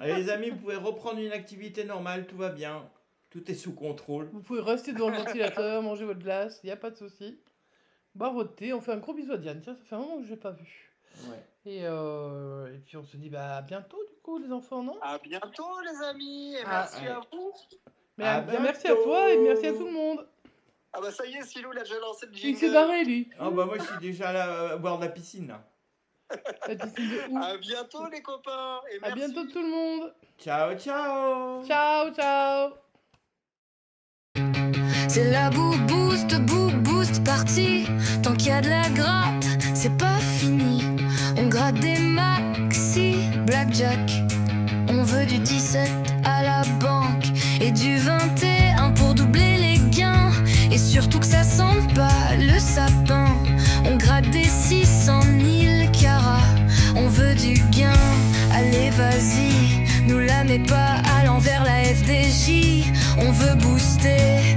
Speaker 2: Allez les amis, vous pouvez reprendre une activité normale, tout va bien. Tout est sous contrôle.
Speaker 3: Vous pouvez rester devant le ventilateur, manger votre glace, il n'y a pas de souci. Boire votre thé, on fait un gros bisou à Diane. Tiens, ça fait un moment que je l'ai pas vu.
Speaker 2: Ouais.
Speaker 3: Et puis on se dit à bientôt du coup les enfants, non?
Speaker 5: À bientôt les amis, et merci à vous.
Speaker 3: Merci à toi et merci à tout le monde.
Speaker 5: Ah bah ça y est, Silou il a déjà lancé le jingle.
Speaker 3: Il s'est barré lui.
Speaker 2: Ah bah moi je suis déjà là à boire de la piscine là.
Speaker 3: La piscine de où?
Speaker 5: À bientôt les copains et merci.
Speaker 3: À bientôt tout le monde.
Speaker 2: Ciao ciao.
Speaker 3: Ciao ciao.
Speaker 1: C'est la boost party. Tant qu'il y a de la gratte, c'est pas fini. On gratte des maxi blackjack. On veut du 17 à la banque et du 21 pour doubler les gains. Et surtout que ça sente pas le sapin. On gratte des 600 000 carats. On veut du gain, allez vas-y. Nous la mets pas à l'envers la FDJ. On veut booster.